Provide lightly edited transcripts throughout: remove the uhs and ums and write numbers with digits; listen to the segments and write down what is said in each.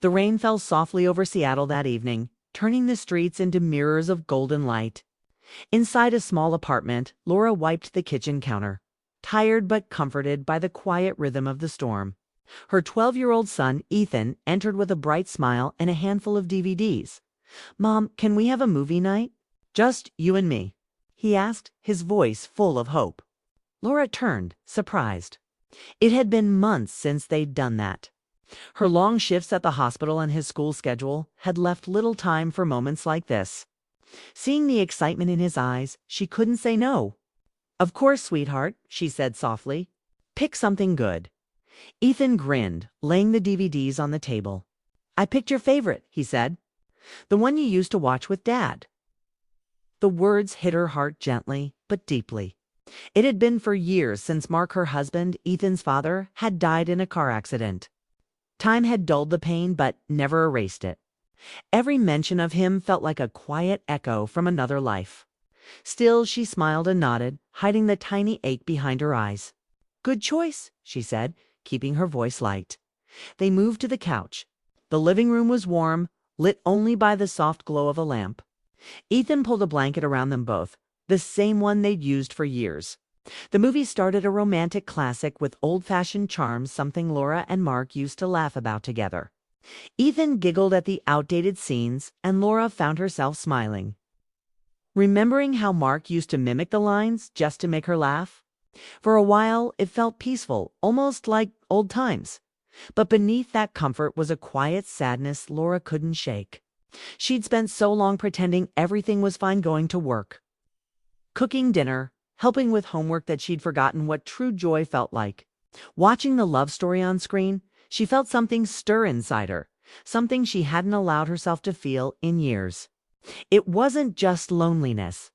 The rain fell softly over Seattle that evening, turning the streets into mirrors of golden light. Inside a small apartment, Laura wiped the kitchen counter, tired but comforted by the quiet rhythm of the storm. Her 12-year-old son, Ethan, entered with a bright smile and a handful of DVDs. "Mom, can we have a movie night?" "Just you and me?" he asked, his voice full of hope. Laura turned, surprised. It had been months since they'd done that. Her long shifts at the hospital and his school schedule had left little time for moments like this. Seeing the excitement in his eyes, she couldn't say no. "Of course, sweetheart," she said softly. "Pick something good." Ethan grinned, laying the DVDs on the table. "I picked your favorite," he said. "The one you used to watch with Dad." The words hit her heart gently, but deeply. It had been for years since Mark, her husband, Ethan's father, had died in a car accident. Time had dulled the pain, but never erased it. Every mention of him felt like a quiet echo from another life. Still, she smiled and nodded, hiding the tiny ache behind her eyes. "Good choice," she said, keeping her voice light. They moved to the couch. The living room was warm, lit only by the soft glow of a lamp. Ethan pulled a blanket around them both, the same one they'd used for years. The movie started a romantic classic with old-fashioned charms, something Laura and Mark used to laugh about together. Ethan giggled at the outdated scenes, and Laura found herself smiling, remembering how Mark used to mimic the lines just to make her laugh. For a while, it felt peaceful, almost like old times. But beneath that comfort was a quiet sadness Laura couldn't shake. She'd spent so long pretending everything was fine going to work, cooking dinner, helping with homework, that she'd forgotten what true joy felt like. Watching the love story on screen, she felt something stir inside her, something she hadn't allowed herself to feel in years. It wasn't just loneliness.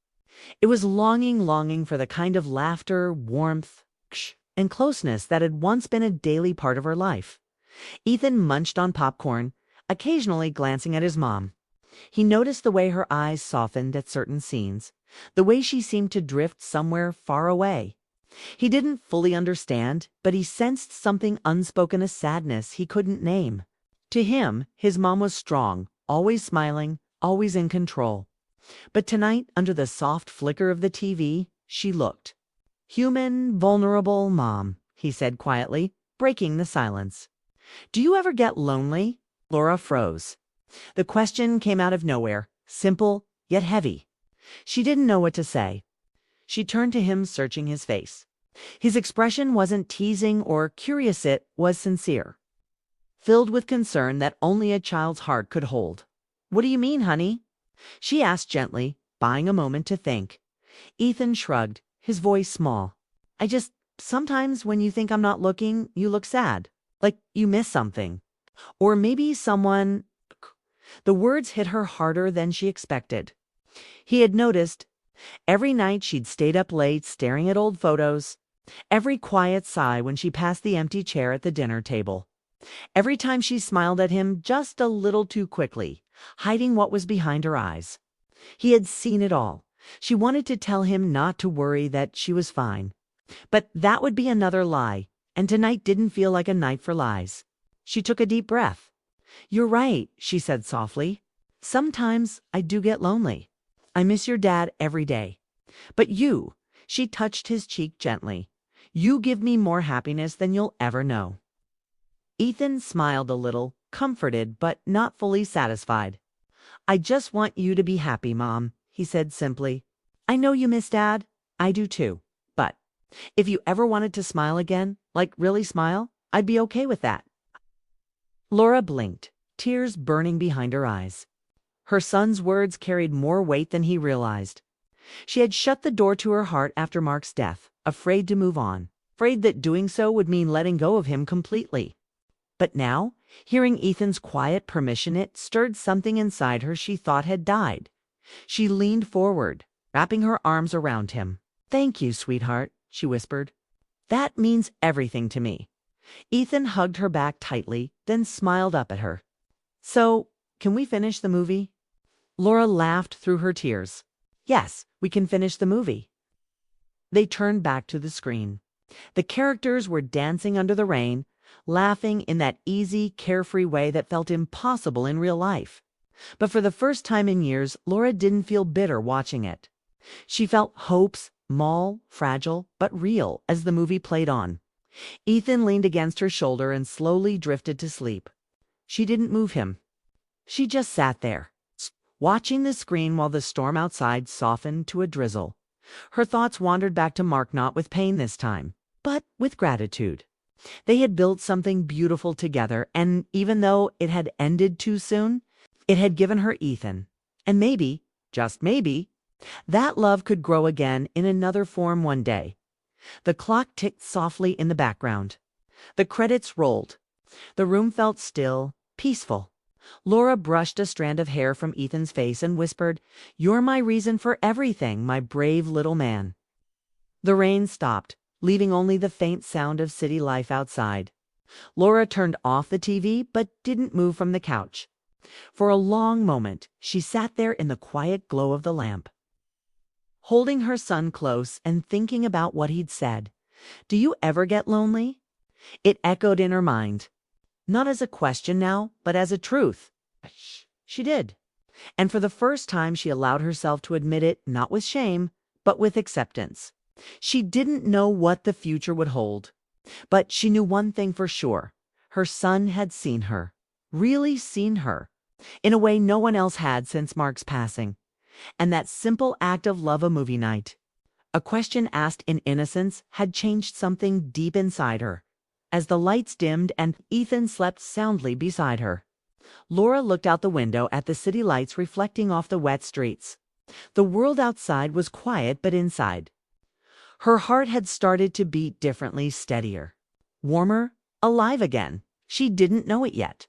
It was longing for the kind of laughter, warmth, and closeness that had once been a daily part of her life. Ethan munched on popcorn, occasionally glancing at his mom. He noticed the way her eyes softened at certain scenes, the way she seemed to drift somewhere far away. He didn't fully understand, but he sensed something unspoken, a sadness he couldn't name. To him, his mom was strong, always smiling, always in control. But tonight, under the soft flicker of the TV, she looked human, vulnerable. "Mom," he said quietly, breaking the silence. "Do you ever get lonely?" Laura froze. The question came out of nowhere, simple yet heavy. She didn't know what to say. She turned to him, searching his face. His expression wasn't teasing or curious, it was sincere, filled with concern that only a child's heart could hold. "What do you mean, honey?" she asked gently, buying a moment to think. Ethan shrugged, his voice small. Sometimes when you think I'm not looking, you look sad, like you miss something. Or maybe someone." The words hit her harder than she expected. He had noticed. Every night she'd stayed up late staring at old photos. Every quiet sigh when she passed the empty chair at the dinner table. Every time she smiled at him just a little too quickly, hiding what was behind her eyes. He had seen it all. She wanted to tell him not to worry, that she was fine. But that would be another lie, and tonight didn't feel like a night for lies. She took a deep breath. "You're right," she said softly. "Sometimes I do get lonely. I miss your dad every day. But you," she touched his cheek gently, "you give me more happiness than you'll ever know." Ethan smiled a little, comforted but not fully satisfied. "I just want you to be happy, Mom," he said simply. "I know you miss Dad. I do too. But if you ever wanted to smile again, like really smile, I'd be okay with that." Laura blinked, tears burning behind her eyes. Her son's words carried more weight than he realized. She had shut the door to her heart after Mark's death, afraid to move on, afraid that doing so would mean letting go of him completely. But now, hearing Ethan's quiet permission, it stirred something inside her she thought had died. She leaned forward, wrapping her arms around him. "Thank you, sweetheart," she whispered. "That means everything to me." Ethan hugged her back tightly, then smiled up at her. "So, can we finish the movie?" Laura laughed through her tears. "Yes, we can finish the movie." They turned back to the screen. The characters were dancing under the rain, laughing in that easy, carefree way that felt impossible in real life. But for the first time in years, Laura didn't feel bitter watching it. She felt hopes, small, fragile, but real, as the movie played on. Ethan leaned against her shoulder and slowly drifted to sleep. She didn't move him. She just sat there, watching the screen while the storm outside softened to a drizzle. Her thoughts wandered back to Mark, not with pain this time, but with gratitude. They had built something beautiful together, and even though it had ended too soon, it had given her Ethan. And maybe, just maybe, that love could grow again in another form one day. The clock ticked softly in the background. The credits rolled. The room felt still, peaceful. Laura brushed a strand of hair from Ethan's face and whispered, "You're my reason for everything, my brave little man." The rain stopped, leaving only the faint sound of city life outside. Laura turned off the TV but didn't move from the couch. For a long moment, she sat there in the quiet glow of the lamp, holding her son close and thinking about what he'd said. "Do you ever get lonely?" It echoed in her mind. Not as a question now, but as a truth. She did. And for the first time, she allowed herself to admit it, not with shame, but with acceptance. She didn't know what the future would hold, but she knew one thing for sure. Her son had seen her, really seen her, in a way no one else had since Mark's passing. And that simple act of love, a movie night, a question asked in innocence, had changed something deep inside her. As the lights dimmed and Ethan slept soundly beside her, Laura looked out the window at the city lights reflecting off the wet streets. The world outside was quiet, but inside, her heart had started to beat differently, steadier, warmer, alive again. She didn't know it yet,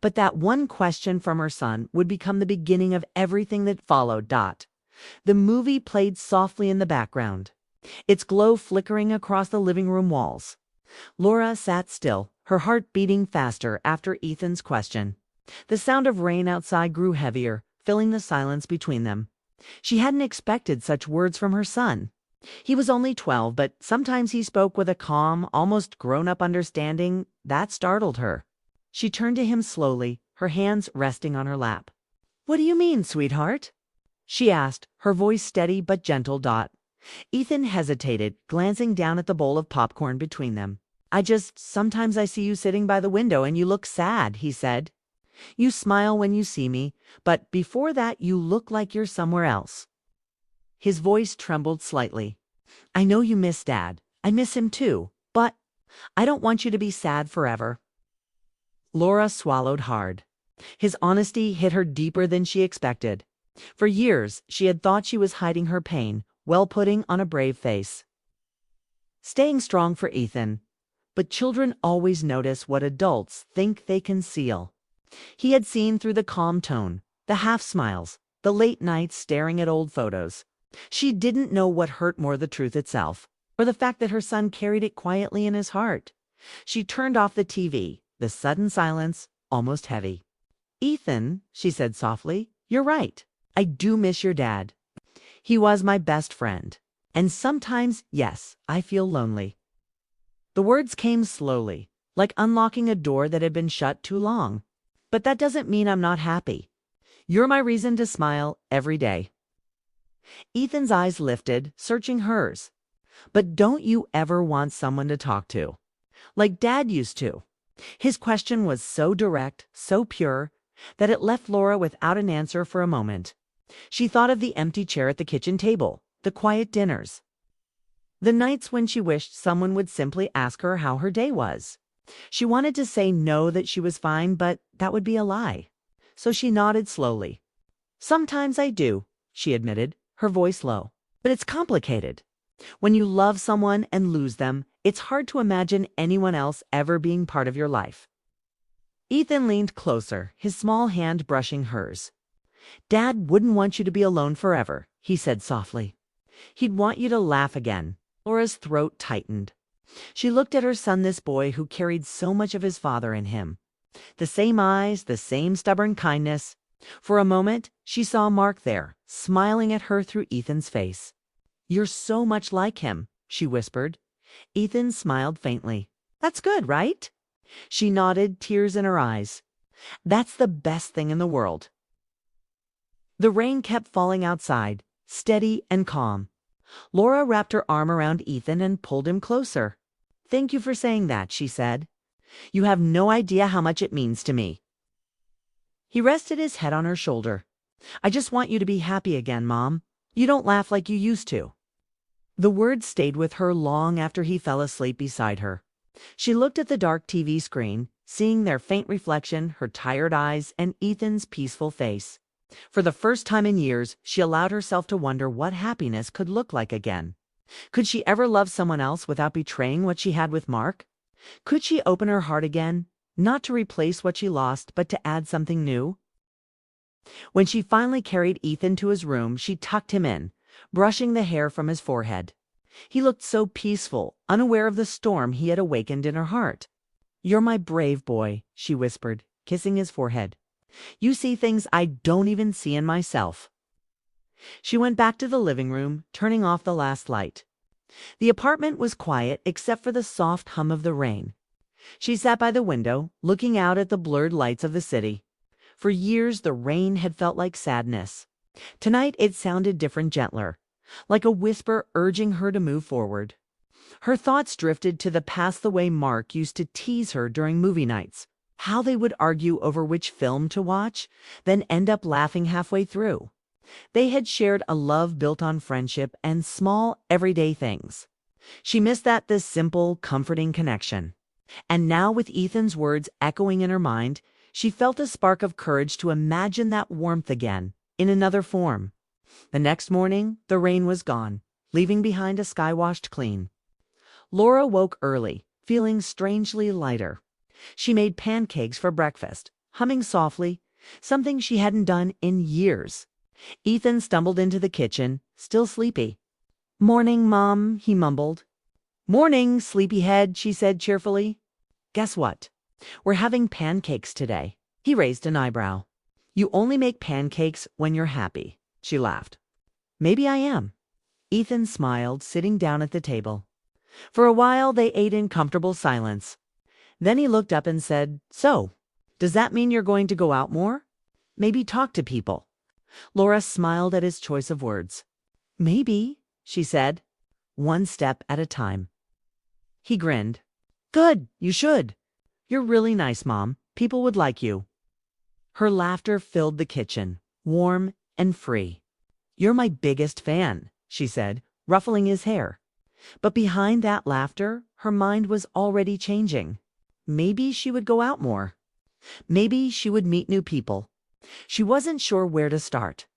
but that one question from her son would become the beginning of everything that followed. The movie played softly in the background, its glow flickering across the living room walls. Laura sat still, her heart beating faster after Ethan's question. The sound of rain outside grew heavier, filling the silence between them. She hadn't expected such words from her son. He was only 12, but sometimes he spoke with a calm, almost grown-up understanding that startled her. She turned to him slowly, her hands resting on her lap. "What do you mean, sweetheart?" she asked, her voice steady but gentle. Ethan hesitated, glancing down at the bowl of popcorn between them. Sometimes I see you sitting by the window and you look sad," he said. "You smile when you see me, but before that you look like you're somewhere else." His voice trembled slightly. "I know you miss Dad. I miss him too, but I don't want you to be sad forever." Laura swallowed hard. His honesty hit her deeper than she expected. For years, she had thought she was hiding her pain, while putting on a brave face, staying strong for Ethan. But children always notice what adults think they conceal. He had seen through the calm tone, the half smiles, the late nights staring at old photos. She didn't know what hurt more, the truth itself, or the fact that her son carried it quietly in his heart. She turned off the TV, the sudden silence almost heavy. "Ethan," she said softly, "you're right. I do miss your dad. He was my best friend. And sometimes, yes, I feel lonely." The words came slowly, like unlocking a door that had been shut too long. "But that doesn't mean I'm not happy. You're my reason to smile every day." Ethan's eyes lifted, searching hers. "But don't you ever want someone to talk to, like Dad used to?" His question was so direct, so pure, that it left Laura without an answer for a moment. She thought of the empty chair at the kitchen table, the quiet dinners, the nights when she wished someone would simply ask her how her day was. She wanted to say no, that she was fine, but that would be a lie. So she nodded slowly. "Sometimes I do," she admitted, her voice low. "But it's complicated. When you love someone and lose them, it's hard to imagine anyone else ever being part of your life." Ethan leaned closer, his small hand brushing hers. "Dad wouldn't want you to be alone forever," he said softly. "He'd want you to laugh again." Laura's throat tightened. She looked at her son, this boy who carried so much of his father in him. The same eyes, the same stubborn kindness. For a moment, she saw Mark there, smiling at her through Ethan's face. "You're so much like him," she whispered. Ethan smiled faintly. "That's good, right?" She nodded, tears in her eyes. That's the best thing in the world. The rain kept falling outside, steady and calm. Laura wrapped her arm around Ethan and pulled him closer. "Thank you for saying that," she said. "You have no idea how much it means to me." He rested his head on her shoulder. "I just want you to be happy again, Mom. You don't laugh like you used to." The words stayed with her long after he fell asleep beside her. She looked at the dark TV screen, seeing their faint reflection, her tired eyes, and Ethan's peaceful face. For the first time in years, she allowed herself to wonder what happiness could look like again. Could she ever love someone else without betraying what she had with Mark? Could she open her heart again, not to replace what she lost, but to add something new? When she finally carried Ethan to his room, she tucked him in, brushing the hair from his forehead. He looked so peaceful, unaware of the storm he had awakened in her heart. "You're my brave boy," she whispered, kissing his forehead. "You see things I don't even see in myself." She went back to the living room, turning off the last light. The apartment was quiet except for the soft hum of the rain. She sat by the window, looking out at the blurred lights of the city. For years the rain had felt like sadness. Tonight it sounded different, gentler, like a whisper urging her to move forward. Her thoughts drifted to the past, the way Mark used to tease her during movie nights, how they would argue over which film to watch, then end up laughing halfway through. They had shared a love built on friendship and small, everyday things. She missed this simple, comforting connection. And now, with Ethan's words echoing in her mind, she felt a spark of courage to imagine that warmth again, in another form. The next morning, the rain was gone, leaving behind a sky washed clean. Laura woke early, feeling strangely lighter. She made pancakes for breakfast, humming softly, something she hadn't done in years. Ethan stumbled into the kitchen, still sleepy. "Morning, Mom," he mumbled. "Morning, sleepyhead," she said cheerfully. "Guess what? We're having pancakes today." He raised an eyebrow. "You only make pancakes when you're happy," she laughed. "Maybe I am." Ethan smiled, sitting down at the table. For a while they ate in comfortable silence. Then he looked up and said, "So, does that mean you're going to go out more? Maybe talk to people?" Laura smiled at his choice of words. "Maybe," she said, "one step at a time." He grinned. "Good, you should. You're really nice, Mom. People would like you." Her laughter filled the kitchen, warm and free. "You're my biggest fan," she said, ruffling his hair. But behind that laughter, her mind was already changing. Maybe she would go out more. Maybe she would meet new people. She wasn't sure where to start.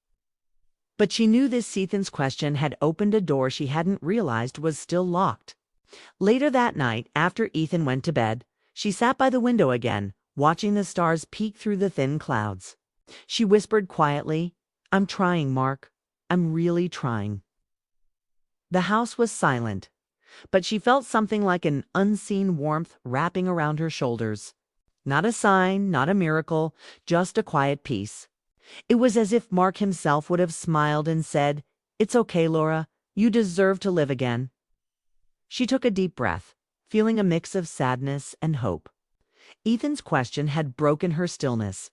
But she knew this Ethan's question had opened a door she hadn't realized was still locked. Later that night, after Ethan went to bed, she sat by the window again, watching the stars peek through the thin clouds. She whispered quietly, "I'm trying, Mark. I'm really trying." The house was silent, but she felt something like an unseen warmth wrapping around her shoulders. Not a sign, not a miracle, just a quiet peace. It was as if Mark himself would have smiled and said, "It's okay, Laura. You deserve to live again." She took a deep breath, feeling a mix of sadness and hope. Ethan's question had broken her stillness.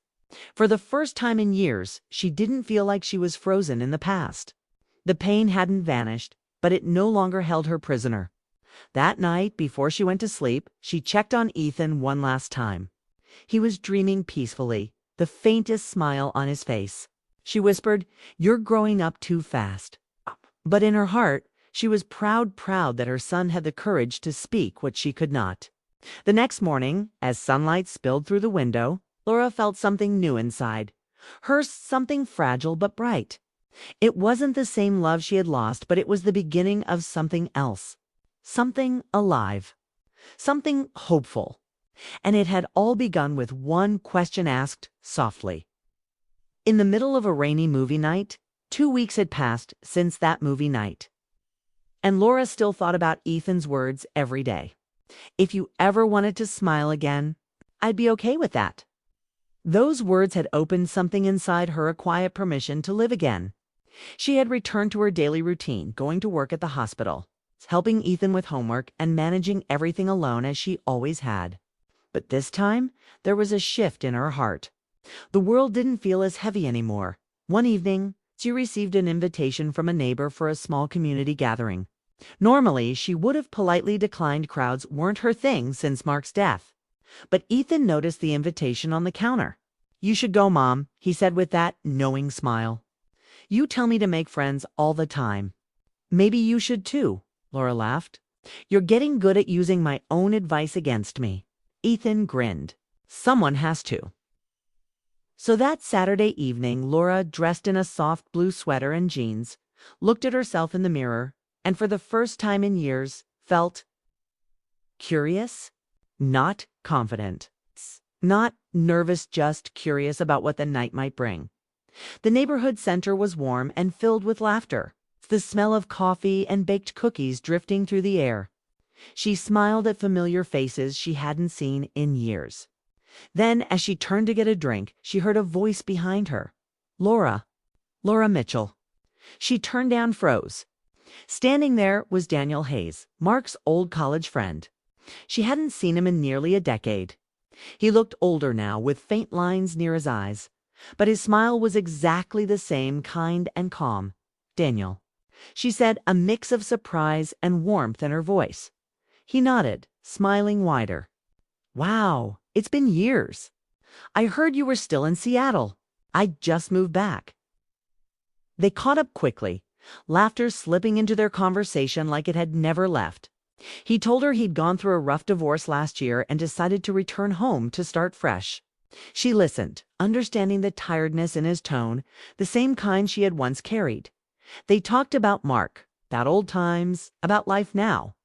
For the first time in years, she didn't feel like she was frozen in the past. The pain hadn't vanished, but it no longer held her prisoner. That night, before she went to sleep, she checked on Ethan one last time. He was dreaming peacefully, the faintest smile on his face. She whispered, "You're growing up too fast." But in her heart, she was proud that her son had the courage to speak what she could not. The next morning, as sunlight spilled through the window, Laura felt something new inside. Hers something fragile but bright. It wasn't the same love she had lost, but it was the beginning of something else. Something alive. Something hopeful. And it had all begun with one question asked softly. In the middle of a rainy movie night, 2 weeks had passed since that movie night. And Laura still thought about Ethan's words every day. "If you ever wanted to smile again, I'd be okay with that." Those words had opened something inside her, a quiet permission to live again. She had returned to her daily routine, going to work at the hospital, helping Ethan with homework, and managing everything alone as she always had. But this time, there was a shift in her heart. The world didn't feel as heavy anymore. One evening, she received an invitation from a neighbor for a small community gathering. Normally, she would have politely declined. Crowds weren't her thing since Mark's death. But Ethan noticed the invitation on the counter. "You should go, Mom," he said with that knowing smile. "You tell me to make friends all the time." "Maybe you should too," Laura laughed. "You're getting good at using my own advice against me." Ethan grinned. "Someone has to." So that Saturday evening, Laura, dressed in a soft blue sweater and jeans, looked at herself in the mirror and for the first time in years felt curious, not confident, not nervous, just curious about what the night might bring. The neighborhood center was warm and filled with laughter, the smell of coffee and baked cookies drifting through the air. She smiled at familiar faces she hadn't seen in years. Then, as she turned to get a drink, she heard a voice behind her. Laura Mitchell. She turned down, froze. Standing there was Daniel Hayes, Mark's old college friend. She hadn't seen him in nearly a decade. He looked older now, with faint lines near his eyes, but his smile was exactly the same, kind and calm. "Daniel," she said, a mix of surprise and warmth in her voice. He nodded, smiling wider. "Wow, it's been years. I heard you were still in Seattle. I just moved back." They caught up quickly, laughter slipping into their conversation like it had never left. He told her he'd gone through a rough divorce last year and decided to return home to start fresh. She listened, understanding the tiredness in his tone, the same kind she had once carried. They talked about Mark, about old times, about life now.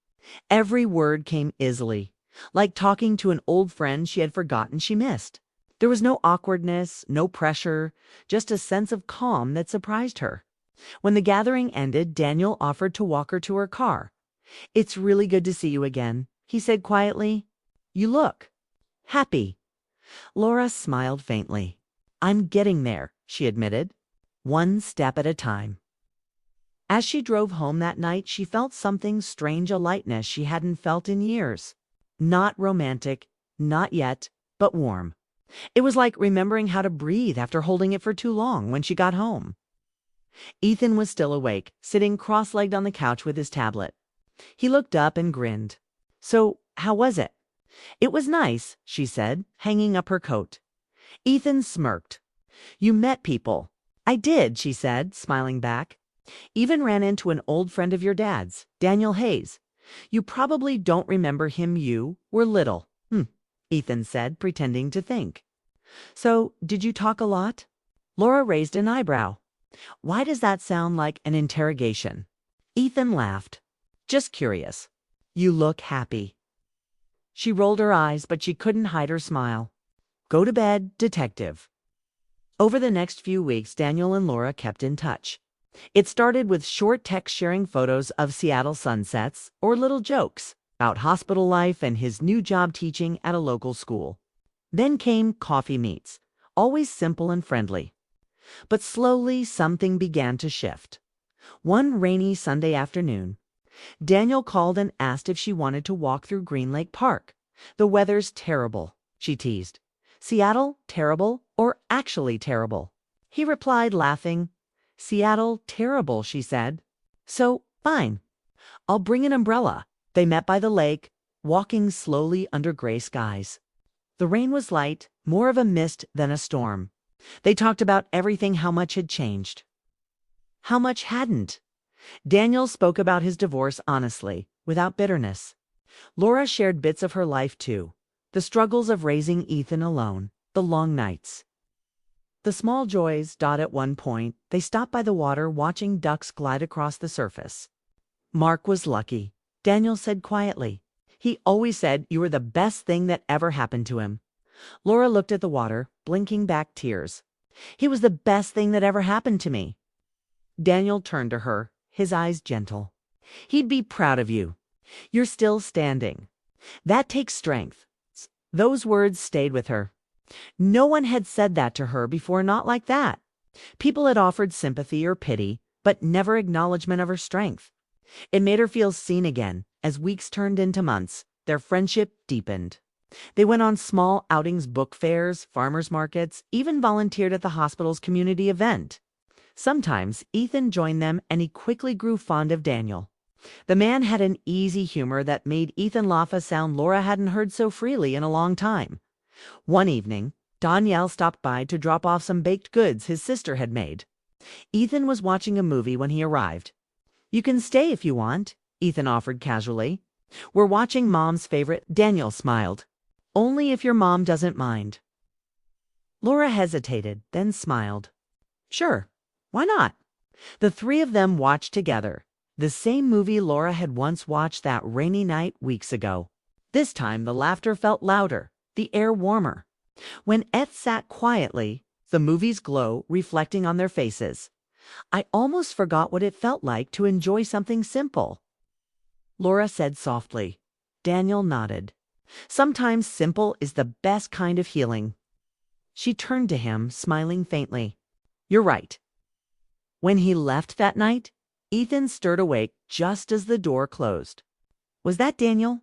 Every word came easily, like talking to an old friend she had forgotten she missed. There was no awkwardness, no pressure, just a sense of calm that surprised her. When the gathering ended, Daniel offered to walk her to her car. "It's really good to see you again," he said quietly. "You look happy." Laura smiled faintly. "I'm getting there," she admitted, "one step at a time." As she drove home that night, she felt something strange, a lightness she hadn't felt in years. Not romantic, not yet, but warm. It was like remembering how to breathe after holding it for too long when she got home. Ethan was still awake, sitting cross-legged on the couch with his tablet. He looked up and grinned. "So, how was it?" "It was nice," she said, hanging up her coat. Ethan smirked. "You met people." "I did," she said, smiling back. "Even ran into an old friend of your dad's, Daniel Hayes. You probably don't remember him. You were little." Ethan said, pretending to think. "So, did you talk a lot?" Laura raised an eyebrow. "Why does that sound like an interrogation?" Ethan laughed. "Just curious. You look happy." She rolled her eyes, but she couldn't hide her smile. "Go to bed, detective." Over the next few weeks, Daniel and Laura kept in touch. It started with short text sharing photos of Seattle sunsets or little jokes about hospital life and his new job teaching at a local school. Then came coffee meets, always simple and friendly. But slowly something began to shift. One rainy Sunday afternoon, Daniel called and asked if she wanted to walk through Green Lake Park. "The weather's terrible," she teased. "Seattle terrible or actually terrible?" He replied, laughing. "Seattle terrible," she said. "So, fine. I'll bring an umbrella." They met by the lake, walking slowly under gray skies. The rain was light, more of a mist than a storm. They talked about everything, how much had changed. How much hadn't? Daniel spoke about his divorce honestly, without bitterness. Laura shared bits of her life too. The struggles of raising Ethan alone, the long nights. The small joys. At one point, they stopped by the water, watching ducks glide across the surface. "Mark was lucky," Daniel said quietly. "He always said you were the best thing that ever happened to him." Laura looked at the water, blinking back tears. "He was the best thing that ever happened to me." Daniel turned to her, his eyes gentle. "He'd be proud of you. You're still standing. That takes strength." Those words stayed with her. No one had said that to her before, not like that. People had offered sympathy or pity, but never acknowledgement of her strength. It made her feel seen again. As weeks turned into months, their friendship deepened. They went on small outings, book fairs, farmers markets, even volunteered at the hospital's community event. Sometimes Ethan joined them and he quickly grew fond of Daniel. The man had an easy humor that made Ethan laugh a sound Laura hadn't heard so freely in a long time. One evening, Danielle stopped by to drop off some baked goods his sister had made. Ethan was watching a movie when he arrived. "You can stay if you want," Ethan offered casually. "We're watching Mom's favorite." Daniel smiled. "Only if your mom doesn't mind." Laura hesitated, then smiled. "Sure, why not?" The three of them watched together. The same movie Laura had once watched that rainy night weeks ago. This time the laughter felt louder, the air warmer. When Eth sat quietly, the movie's glow reflecting on their faces. "I almost forgot what it felt like to enjoy something simple," Laura said softly. Daniel nodded. "Sometimes simple is the best kind of healing." She turned to him, smiling faintly. "You're right." When he left that night, Ethan stirred awake just as the door closed. "Was that Daniel?"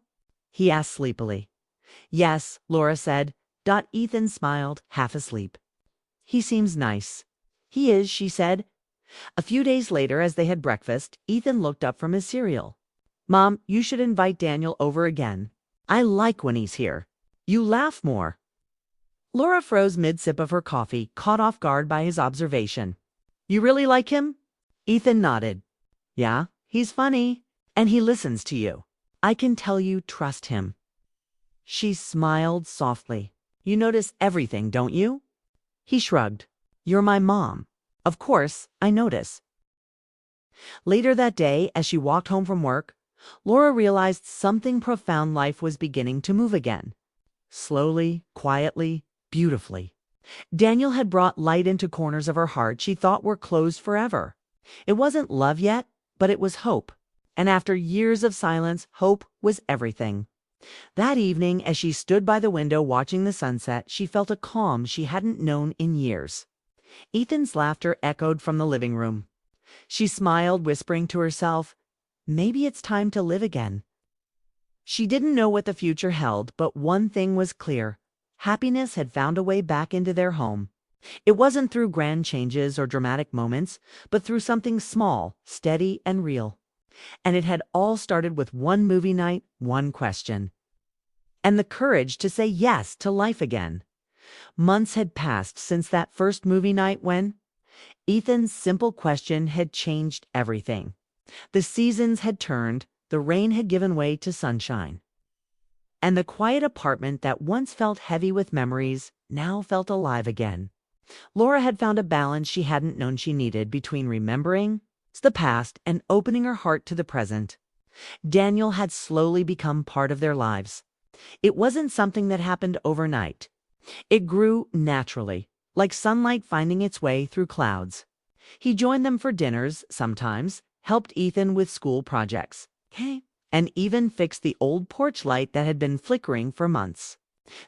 he asked sleepily. "Yes," Laura said. Ethan smiled, half asleep. "He seems nice." "He is," she said. A few days later, as they had breakfast, Ethan looked up from his cereal. "Mom, you should invite Daniel over again. I like when he's here. You laugh more." Laura froze mid-sip of her coffee, caught off guard by his observation. "You really like him?" Ethan nodded. "Yeah, he's funny. And he listens to you. I can tell you trust him." She smiled softly. "You notice everything, don't you?" He shrugged. "You're my mom. Of course, I notice." Later that day, as she walked home from work, Laura realized something profound. Life was beginning to move again. Slowly, quietly, beautifully. Daniel had brought light into corners of her heart she thought were closed forever. It wasn't love yet, but it was hope. And after years of silence, hope was everything. That evening, as she stood by the window watching the sunset, she felt a calm she hadn't known in years. Ethan's laughter echoed from the living room. She smiled, whispering to herself, "Maybe it's time to live again." She didn't know what the future held, but one thing was clear. Happiness had found a way back into their home. It wasn't through grand changes or dramatic moments, but through something small, steady, and real. And it had all started with one movie night, one question. And the courage to say yes to life again. Months had passed since that first movie night when Ethan's simple question had changed everything. The seasons had turned, the rain had given way to sunshine. And the quiet apartment that once felt heavy with memories now felt alive again. Laura had found a balance she hadn't known she needed between remembering the past and opening her heart to the present. Daniel had slowly become part of their lives. It wasn't something that happened overnight. It grew naturally, like sunlight finding its way through clouds. He joined them for dinners sometimes, helped Ethan with school projects, and even fixed the old porch light that had been flickering for months.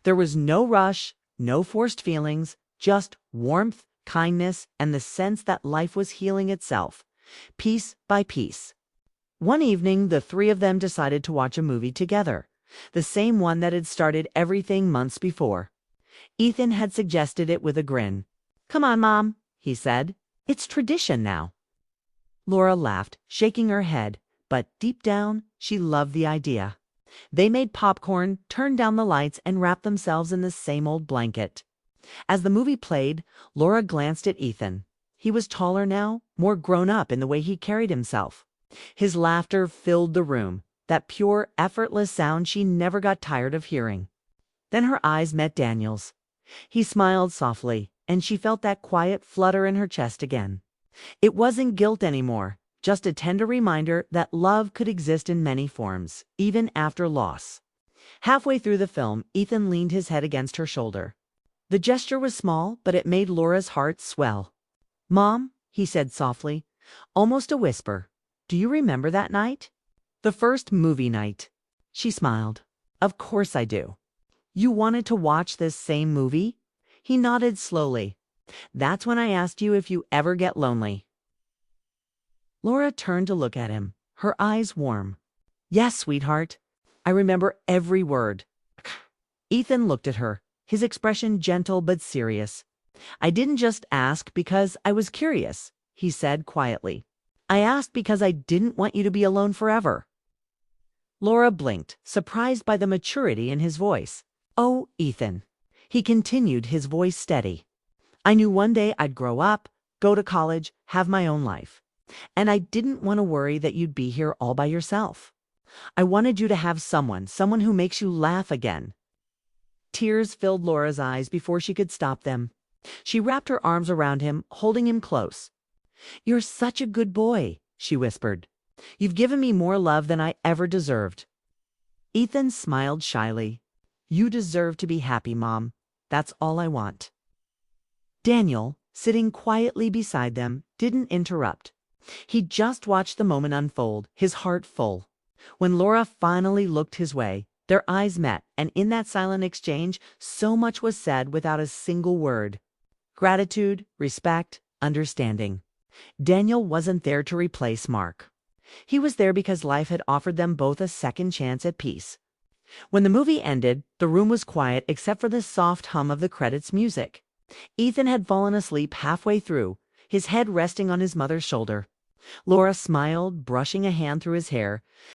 There was no rush, no forced feelings, just warmth, kindness, and the sense that life was healing itself, piece by piece. One evening, the three of them decided to watch a movie together, the same one that had started everything months before. Ethan had suggested it with a grin. "Come on, Mom," he said. "It's tradition now." Laura laughed, shaking her head, but deep down, she loved the idea. They made popcorn, turned down the lights, and wrapped themselves in the same old blanket. As the movie played, Laura glanced at Ethan. He was taller now, more grown up in the way he carried himself. His laughter filled the room, that pure, effortless sound she never got tired of hearing. Then her eyes met Daniel's. He smiled softly, and she felt that quiet flutter in her chest again. It wasn't guilt anymore, just a tender reminder that love could exist in many forms, even after loss. Halfway through the film, Ethan leaned his head against her shoulder. The gesture was small, but it made Laura's heart swell. "Mom," he said softly, almost a whisper, "do you remember that night?" "The first movie night." She smiled. "Of course I do." "You wanted to watch this same movie?" He nodded slowly. "That's when I asked you if you ever get lonely." Laura turned to look at him, her eyes warm. "Yes, sweetheart. I remember every word." Ethan looked at her, his expression gentle but serious. "I didn't just ask because I was curious," he said quietly. "I asked because I didn't want you to be alone forever." Laura blinked, surprised by the maturity in his voice. "Oh, Ethan," he continued, his voice steady. "I knew one day I'd grow up, go to college, have my own life. And I didn't want to worry that you'd be here all by yourself. I wanted you to have someone who makes you laugh again." Tears filled Laura's eyes before she could stop them. She wrapped her arms around him, holding him close. "You're such a good boy," she whispered. "You've given me more love than I ever deserved." Ethan smiled shyly. "You deserve to be happy, Mom. That's all I want." Daniel, sitting quietly beside them, didn't interrupt. He just watched the moment unfold, his heart full. When Laura finally looked his way, their eyes met, and in that silent exchange, so much was said without a single word. Gratitude, respect, understanding. Daniel wasn't there to replace Mark. He was there because life had offered them both a second chance at peace. When the movie ended, the room was quiet except for the soft hum of the credits music. Ethan had fallen asleep halfway through, his head resting on his mother's shoulder. Laura smiled, brushing a hand through his hair.